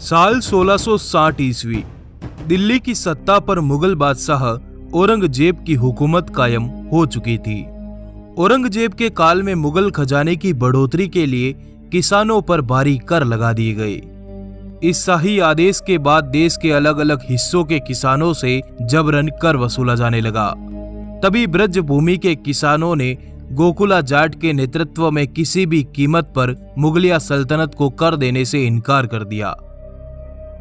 साल 1660 ईस्वी दिल्ली की सत्ता पर मुगल बादशाह औरंगजेब की हुकूमत कायम हो चुकी थी। औरंगजेब के काल में मुगल खजाने की बढ़ोतरी के लिए किसानों पर भारी कर लगा दिए गए। इस शाही आदेश के बाद देश के अलग अलग हिस्सों के किसानों से जबरन कर वसूला जाने लगा। तभी ब्रज भूमि के किसानों ने गोकुला जाट के नेतृत्व में किसी भी कीमत पर मुगलिया सल्तनत को कर देने से इनकार कर दिया।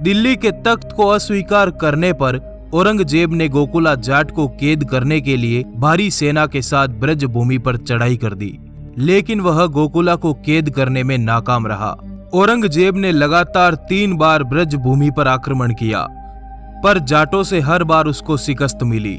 दिल्ली के तख्त को अस्वीकार करने पर औरंगजेब ने गोकुला जाट को कैद करने के लिए भारी सेना के साथ ब्रज भूमि पर चढ़ाई कर दी, लेकिन वह गोकुला को कैद करने में नाकाम रहा। औरंगजेब ने लगातार 3 बार ब्रज भूमि पर आक्रमण किया, पर जाटों से हर बार उसको शिकस्त मिली।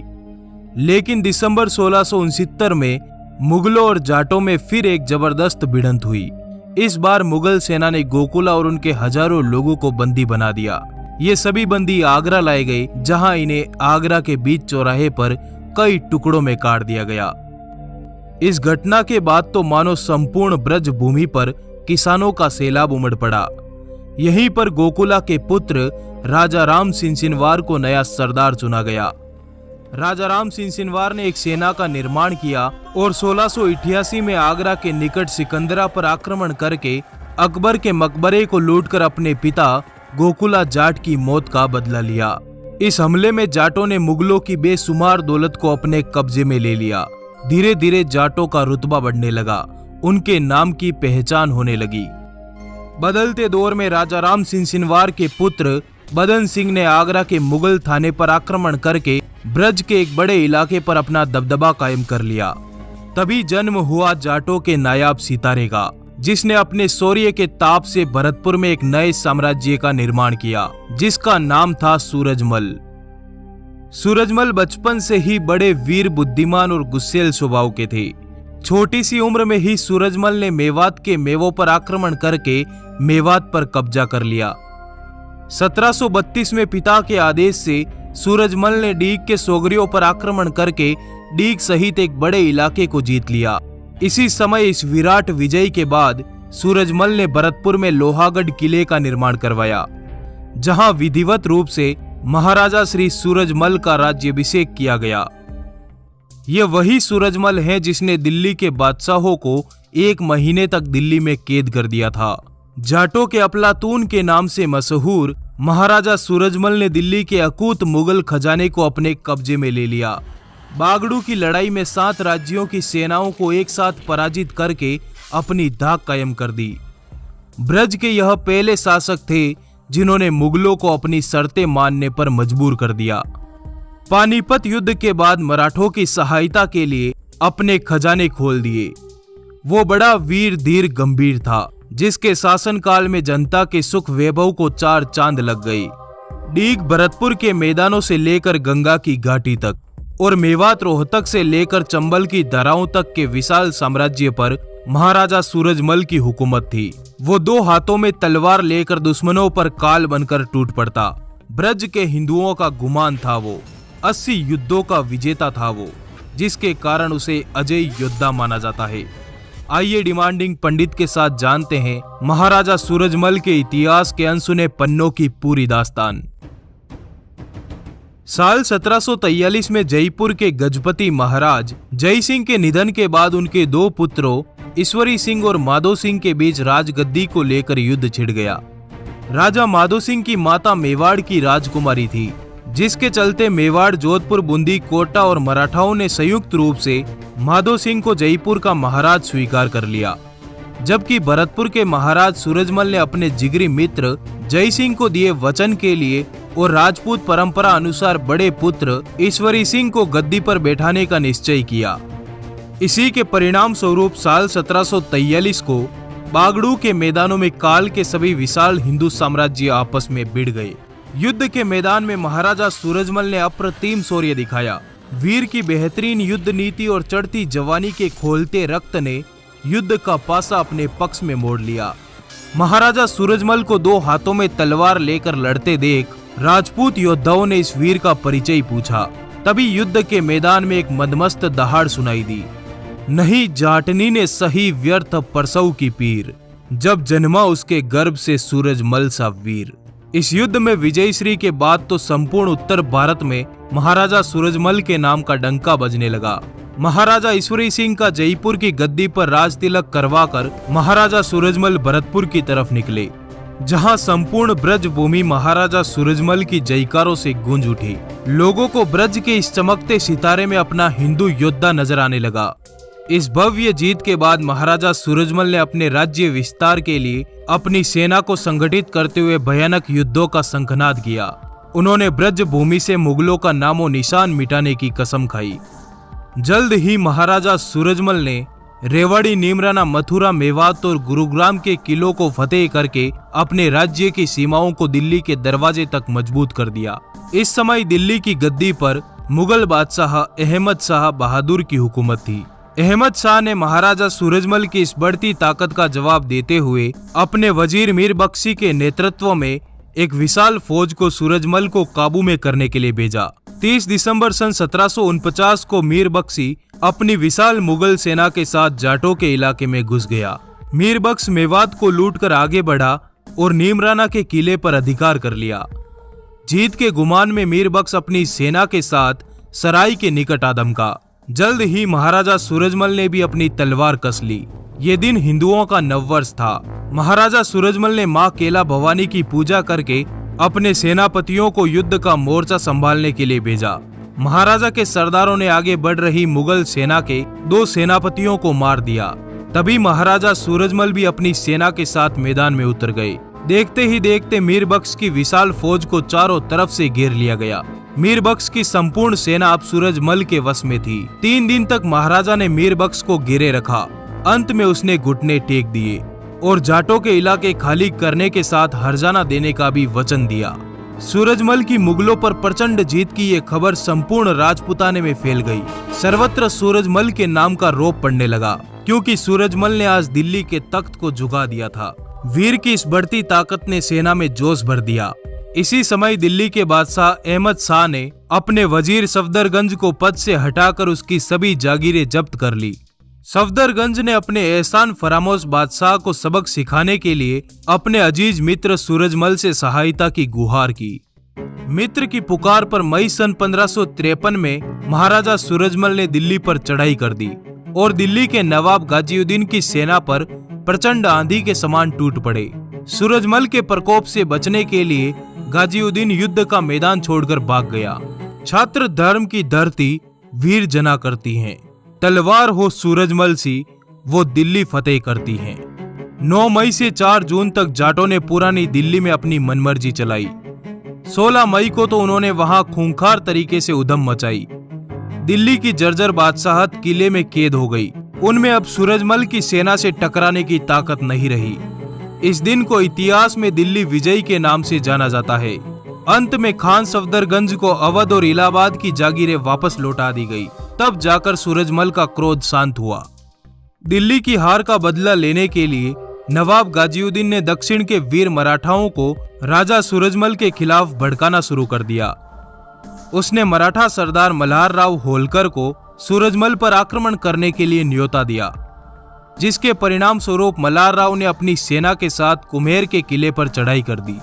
लेकिन दिसंबर 1669 में मुगलों और जाटों में फिर एक जबरदस्त भिड़ंत हुई। इस बार मुगल सेना ने गोकुला और उनके हजारों लोगों को बंदी बना दिया। ये सभी बंदी आगरा लाए गए, जहां इन्हें आगरा के बीच चौराहे पर कई टुकड़ों में काट दिया गया। इस घटना के बाद तो मानो संपूर्ण ब्रज भूमि पर किसानों का सैलाब उमड़ पड़ा। यहीं पर गोकुला के पुत्र राजा राम सिंह सिनवार को नया सरदार चुना गया। राजा राम सिंह सिनवार ने एक सेना का निर्माण किया और 1688 में आगरा के निकट सिकंदरा पर आक्रमण करके अकबर के मकबरे को लूटकर अपने पिता गोकुला जाट की मौत का बदला लिया। इस हमले में जाटों ने मुगलों की बेशुमार दौलत को अपने कब्जे में ले लिया। धीरे धीरे जाटों का रुतबा बढ़ने लगा, उनके नाम की पहचान होने लगी। बदलते दौर में राजा राम सिंह सिनवार के पुत्र बदन सिंह ने आगरा के मुगल थाने पर आक्रमण करके ब्रज के एक बड़े इलाके पर अपना दबदबा कायम कर लिया। तभी जन्म हुआ जाटों के नायाब सितारे का, जिसने अपने शौर्य के ताप से भरतपुर में एक नए साम्राज्य का निर्माण किया, जिसका नाम था सूरजमल। सूरजमल बचपन से ही बड़े वीर, बुद्धिमान और गुस्सैल स्वभाव के थे। छोटी सी उम्र में ही सूरजमल ने मेवात के मेवों पर आक्रमण करके मेवात पर कब्जा कर लिया। 1732 में पिता के आदेश से सूरजमल ने डीग के सोगरियों पर आक्रमण करके डीग सहित एक बड़े इलाके को जीत लिया। इसी समय इस विराट विजय के बाद सूरजमल ने भरतपुर में लोहागढ़ किले का निर्माण करवाया, जहां विधिवत रूप से महाराजा श्री सूरजमल का राज्याभिषेक किया गया। यह वही सूरजमल है जिसने दिल्ली के बादशाहों को 1 महीने तक दिल्ली में कैद कर दिया था। जाटों के अफलातून के नाम से मशहूर महाराजा सूरजमल ने दिल्ली के अकूत मुगल खजाने को अपने कब्जे में ले लिया। बागड़ू की लड़ाई में 7 राज्यों की सेनाओं को एक साथ पराजित करके अपनी धाक कायम कर दी। ब्रज के यह पहले शासक थे जिन्होंने मुगलों को अपनी शर्तें मानने पर मजबूर कर दिया। पानीपत युद्ध के बाद मराठों की सहायता के लिए अपने खजाने खोल दिए। वो बड़ा वीर, धीर, गंभीर था, जिसके शासनकाल में जनता के सुख वैभव को 4 चांद लग गई। डीग भरतपुर के मैदानों से लेकर गंगा की घाटी तक और मेवात रोहतक से लेकर चंबल की दरारों तक के विशाल साम्राज्य पर महाराजा सूरजमल की हुकूमत थी। वो 2 हाथों में तलवार लेकर दुश्मनों पर काल बनकर टूट पड़ता। ब्रज के हिंदुओं का गुमान था वो, 80 युद्धों का विजेता था वो, जिसके कारण उसे अजय योद्धा माना जाता है। आइए डिमांडिंग पंडित के साथ जानते हैं महाराजा सूरजमल के इतिहास के अनसुने पन्नों की पूरी दास्तान। साल 1743 में जयपुर के गजपति महाराज जय सिंह के निधन के बाद उनके 2 पुत्रों ईश्वरी सिंह और माधो सिंह के बीच राजगद्दी को लेकर युद्ध छिड़ गया। राजा माधो सिंह की माता मेवाड़ की राजकुमारी थी, जिसके चलते मेवाड़, जोधपुर, बूंदी, कोटा और मराठाओं ने संयुक्त रूप से माधो सिंह को जयपुर का महाराज स्वीकार कर लिया, जबकि भरतपुर के महाराज सूरजमल ने अपने जिगरी मित्र जय सिंह को दिए वचन के लिए और राजपूत परंपरा अनुसार बड़े पुत्र ईश्वरी सिंह को गद्दी पर बैठाने का निश्चय किया। इसी के परिणाम स्वरूप साल 1743 को बागड़ू के मैदानों में काल के सभी विशाल हिंदू साम्राज्य आपस में भिड़ गए। युद्ध के मैदान में महाराजा सूरजमल ने अप्रतिम शौर्य दिखाया। वीर की बेहतरीन युद्ध नीति और चढ़ती जवानी के खोलते रक्त ने युद्ध का पासा अपने पक्ष में मोड़ लिया। महाराजा सूरजमल को 2 हाथों में तलवार लेकर लड़ते देख राजपूत योद्धाओं ने इस वीर का परिचय पूछा। तभी युद्ध के मैदान में एक मदमस्त दहाड़ सुनाई दी। नहीं जाटनी ने सही व्यर्थ परसव की पीर, जब जन्मा उसके गर्भ से सूरजमल सा वीर। इस युद्ध में विजयश्री के बाद तो संपूर्ण उत्तर भारत में महाराजा सूरजमल के नाम का डंका बजने लगा। महाराजा ईश्वरी सिंह का जयपुर की गद्दी पर राज तिलक करवाकर महाराजा सूरजमल भरतपुर की तरफ निकले, जहां संपूर्ण ब्रज भूमि महाराजा सूरजमल की जयकारों से गूंज उठी। लोगों को ब्रज के इस चमकते सितारे में अपना हिंदू योद्धा नजर आने लगा। इस भव्य जीत के बाद महाराजा सूरजमल ने अपने राज्य विस्तार के लिए अपनी सेना को संगठित करते हुए भयानक युद्धों का शंखनाद किया। उन्होंने ब्रज भूमि से मुगलों का नामो निशान मिटाने की कसम खाई। जल्द ही महाराजा सूरजमल ने रेवाड़ी, नीमराना, मथुरा, मेवात और गुरुग्राम के किलों को फतेह करके अपने राज्य की सीमाओं को दिल्ली के दरवाजे तक मजबूत कर दिया। इस समय दिल्ली की गद्दी पर मुगल बादशाह अहमद शाह बहादुर की हुकूमत थी। अहमद शाह ने महाराजा सूरजमल की इस बढ़ती ताकत का जवाब देते हुए अपने वजीर मीर बख्शी के नेतृत्व में एक विशाल फौज को सूरजमल को काबू में करने के लिए भेजा। 30 दिसंबर सन 1749 को मीर बख्शी अपनी विशाल मुगल सेना के साथ जाटों के इलाके में घुस गया। मीर बख्श मेवात को लूटकर आगे बढ़ा और नीमराना के किले पर अधिकार कर लिया। जीत के गुमान में मीर बख्श अपनी सेना के साथ सराय के निकट आ धमका। जल्द ही महाराजा सूरजमल ने भी अपनी तलवार कस ली। ये दिन हिंदुओं का नववर्ष था। महाराजा सूरजमल ने मां केला भवानी की पूजा करके अपने सेनापतियों को युद्ध का मोर्चा संभालने के लिए भेजा। महाराजा के सरदारों ने आगे बढ़ रही मुगल सेना के 2 सेनापतियों को मार दिया। तभी महाराजा सूरजमल भी अपनी सेना के साथ मैदान में उतर गए। देखते ही देखते मीर बख्श की विशाल फौज को चारों तरफ से घेर लिया गया। मीर बख्श की संपूर्ण सेना अब सूरजमल के वश में थी। 3 दिन तक महाराजा ने मीर बख्श को घेरे रखा। अंत में उसने घुटने टेक दिए और जाटों के इलाके खाली करने के साथ हर्जाना देने का भी वचन दिया। सूरजमल की मुगलों पर प्रचंड जीत की ये खबर संपूर्ण राजपुताने में फैल गई। सर्वत्र सूरजमल के नाम का रौब पड़ने लगा, क्योंकि सूरजमल ने आज दिल्ली के तख्त को झुका दिया था। वीर की इस बढ़ती ताकत ने सेना में जोश भर दिया। इसी समय दिल्ली के बादशाह अहमद शाह ने अपने वजीर सफदरगंज को पद से हटाकर उसकी सभी जागीरें जब्त कर ली। सफदरगंज ने अपने एहसान फरामोश बादशाह को सबक सिखाने के लिए अपने अजीज मित्र सूरजमल से सहायता की गुहार की। मित्र की पुकार पर मई सन 1553 में महाराजा सूरजमल ने दिल्ली पर चढ़ाई कर दी और दिल्ली के नवाब गाजीउद्दीन की सेना पर प्रचंड आंधी के समान टूट पड़े। सूरजमल के प्रकोप से बचने के लिए गाजीउद्दीन युद्ध का मैदान छोड़कर भाग गया। छात्र धर्म की धरती वीर जना करती हैं। तलवार हो सूरजमल सी, वो दिल्ली फतेह करती हैं। 9 मई से 4 जून तक जाटों ने पुरानी दिल्ली में अपनी मनमर्जी चलाई। 16 मई को तो उन्होंने वहां खूंखार तरीके से उधम मचाई। दिल्ली की जर्जर बादशाहत किले में कैद हो गई। उनमें अब सूरजमल की सेना से टकराने की ताकत नहीं रही। इस दिन को इतिहास में दिल्ली विजय के नाम से जाना जाता है। अंत में खान सफदरगंज को अवध और इलाहाबाद की जागीरें वापस लौटा दी गई। तब जाकर सूरजमल का क्रोध शांत हुआ। दिल्ली की हार का बदला लेने के लिए नवाब गाजीउद्दीन ने दक्षिण के वीर मराठाओं को राजा सूरजमल के खिलाफ भड़काना शुरू कर दिया। उसने मराठा सरदार मल्हार राव होलकर को सूरजमल पर आक्रमण करने के लिए न्योता दिया, जिसके परिणाम स्वरूप मल्हार राव ने अपनी सेना के साथ कुम्हेर के किले पर चढ़ाई कर दी।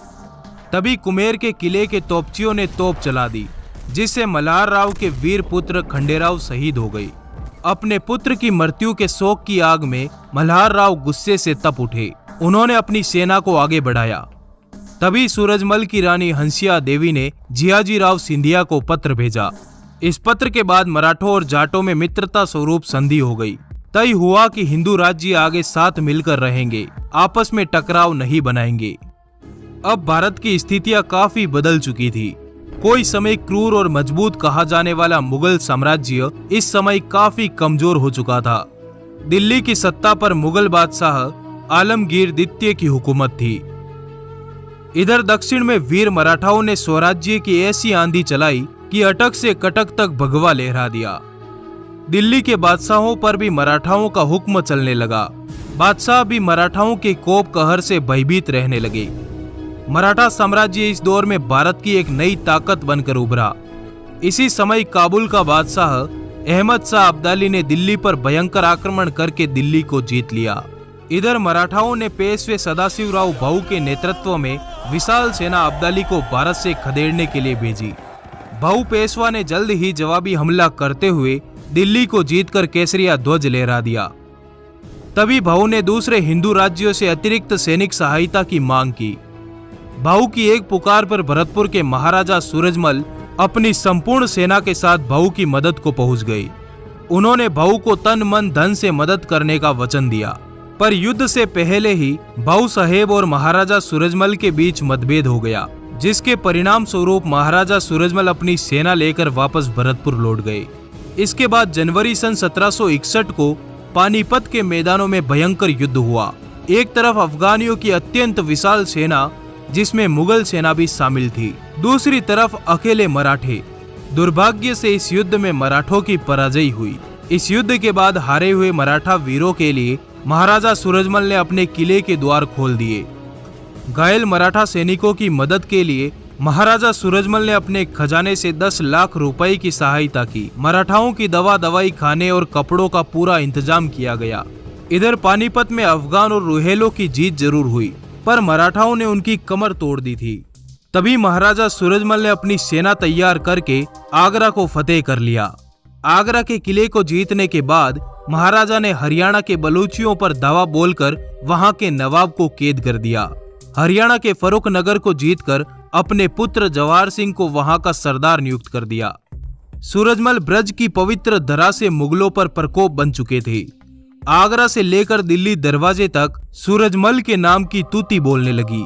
तभी कुम्हेर के किले के तोपचियों ने तोप चला दी, जिससे मल्हार राव के वीर पुत्र खंडेराव शहीद हो गए। अपने पुत्र की मृत्यु के शोक की आग में मल्हार राव गुस्से से तप उठे। उन्होंने अपनी सेना को आगे बढ़ाया। तभी सूरजमल की रानी हंसिया देवी ने जियाजी राव सिंधिया को पत्र भेजा। इस पत्र के बाद मराठों और जाटों में मित्रता स्वरूप संधि हो गई। तय हुआ कि हिंदू राज्य आगे साथ मिलकर रहेंगे, आपस में टकराव नहीं बनाएंगे। अब भारत की स्थितियां काफी बदल चुकी थी। कोई समय क्रूर और मजबूत कहा जाने वाला मुगल साम्राज्य इस समय काफी कमजोर हो चुका था। दिल्ली की सत्ता पर मुगल बादशाह आलमगीर द्वितीय की हुकूमत थी। इधर दक्षिण में वीर मराठाओं ने स्वराज्य की ऐसी आंधी चलाई कि अटक से कटक तक भगवा लहरा दिया। दिल्ली के बादशाहों पर भी मराठाओं का हुक्म चलने लगा। बादशाह भी मराठाओं के कोप कहर से भयभीत रहने लगे। मराठा साम्राज्य इस दौर में भारत की एक नई ताकत बनकर उभरा। इसी समय काबुल का बादशाह अहमद शाह अब्दाली ने दिल्ली पर भयंकर आक्रमण करके दिल्ली को जीत लिया। इधर मराठाओं ने पेशवे सदाशिवराव भाऊ के नेतृत्व में विशाल सेना अब्दाली को भारत से खदेड़ने के लिए भेजी। भाऊ पेशवा ने जल्द ही जवाबी हमला करते हुए दिल्ली को जीतकर केसरिया ध्वज लहरा दिया। तभी भाऊ ने दूसरे हिंदू राज्यों से अतिरिक्त सैनिक सहायता की मांग की। भाऊ की एक पुकार पर भरतपुर के महाराजा सूरजमल अपनी संपूर्ण सेना के साथ भाऊ की मदद को पहुंच गए। उन्होंने भाऊ को तन मन धन से मदद करने का वचन दिया, पर युद्ध से पहले ही भाऊ साहेब और महाराजा सूरजमल के बीच मतभेद हो गया, जिसके परिणाम स्वरूप महाराजा सूरजमल अपनी सेना लेकर वापस भरतपुर लौट गए। इसके बाद जनवरी सन 1761 को पानीपत के मैदानों में भयंकर युद्ध हुआ। एक तरफ अफगानियों की अत्यंत विशाल सेना, जिसमें मुगल सेना भी शामिल थी, दूसरी तरफ अकेले मराठे। दुर्भाग्य से इस युद्ध में मराठों की पराजय हुई। इस युद्ध के बाद हारे हुए मराठा वीरों के लिए महाराजा सूरजमल ने अपने किले के द्वार खोल दिए। घायल मराठा सैनिकों की मदद के लिए महाराजा सूरजमल ने अपने खजाने से 10 लाख रुपए की सहायता की। मराठाओं की दवाई, खाने और कपड़ों का पूरा इंतजाम किया गया। इधर पानीपत में अफगान और रोहेलों की जीत जरूर हुई, पर मराठाओं ने उनकी कमर तोड़ दी थी। तभी महाराजा सूरजमल ने अपनी सेना तैयार करके आगरा को फतेह कर लिया। आगरा के किले को जीतने के बाद महाराजा ने हरियाणा के बलूचियों पर दावा बोलकर वहां के नवाब को कैद कर दिया। हरियाणा के फरुख नगर को जीतकर अपने पुत्र जवाहर सिंह को वहां का सरदार नियुक्त कर दिया। सूरजमल ब्रज की पवित्र धरा से मुगलों पर प्रकोप बन चुके थे। आगरा से लेकर दिल्ली दरवाजे तक सूरजमल के नाम की तूती बोलने लगी।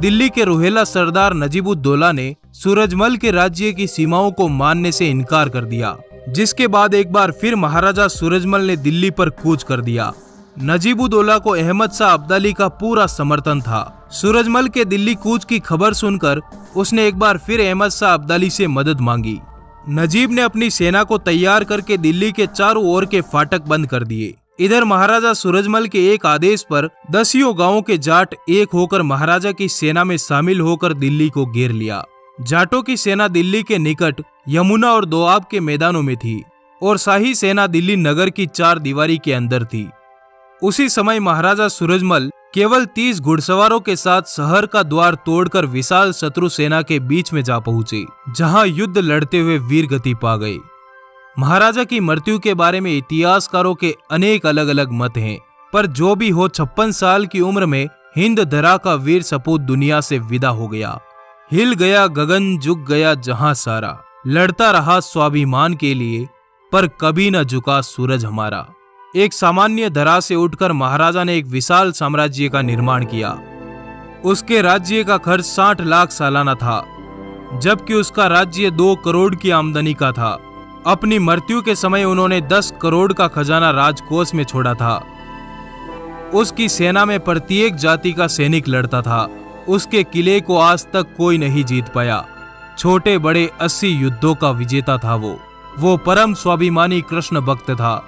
दिल्ली के रोहेला सरदार नजीबुद्दौला ने सूरजमल के राज्य की सीमाओं को मानने से इनकार कर दिया, जिसके बाद एक बार फिर महाराजा सूरजमल ने दिल्ली पर कूच कर दिया। नजीबुद्दौला को अहमद शाह अब्दाली का पूरा समर्थन था। सूरजमल के दिल्ली कूच की खबर सुनकर उसने एक बार फिर अहमद शाह अब्दाली से मदद मांगी। नजीब ने अपनी सेना को तैयार करके दिल्ली के चारों ओर के फाटक बंद कर दिए। इधर महाराजा सूरजमल के एक आदेश पर 10 गांवों के जाट एक होकर महाराजा की सेना में शामिल होकर दिल्ली को घेर लिया। जाटों की सेना दिल्ली के निकट यमुना और दोआब के मैदानों में थी और शाही सेना दिल्ली नगर की 4 दीवारी के अंदर थी। उसी समय महाराजा सूरजमल केवल 30 घुड़सवारों के साथ शहर का द्वार तोड़कर विशाल शत्रु सेना के बीच में जा पहुंचे, जहां युद्ध लड़ते हुए वीर गति पा गए। महाराजा की मृत्यु के बारे में इतिहासकारों के अनेक अलग अलग मत हैं, पर जो भी हो 56 साल की उम्र में हिंद धरा का वीर सपूत दुनिया से विदा हो गया। हिल गया गगन, झुक गया जहां सारा, लड़ता रहा स्वाभिमान के लिए, पर कभी न झुका सूरज हमारा। एक सामान्य धरा से उठकर महाराजा ने एक विशाल साम्राज्य का निर्माण किया। उसके राज्य का खर्च 60 लाख सालाना था, जबकि उसका राज्य 2 करोड़ की आमदनी का था। अपनी मृत्यु के समय उन्होंने 10 करोड़ का खजाना राजकोष में छोड़ा था। उसकी सेना में प्रत्येक जाति का सैनिक लड़ता था। उसके किले को आज तक कोई नहीं जीत पाया। छोटे बड़े 80 युद्धों का विजेता था वो परम स्वाभिमानी कृष्ण भक्त था,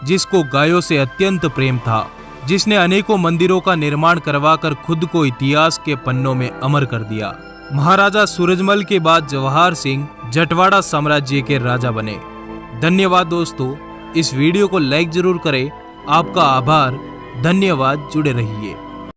जिसको गायों से अत्यंत प्रेम था, जिसने अनेकों मंदिरों का निर्माण करवाकर खुद को इतिहास के पन्नों में अमर कर दिया। महाराजा सूरजमल के बाद जवाहर सिंह जटवाड़ा साम्राज्य के राजा बने। धन्यवाद दोस्तों, इस वीडियो को लाइक जरूर करें। आपका आभार, धन्यवाद, जुड़े रहिए।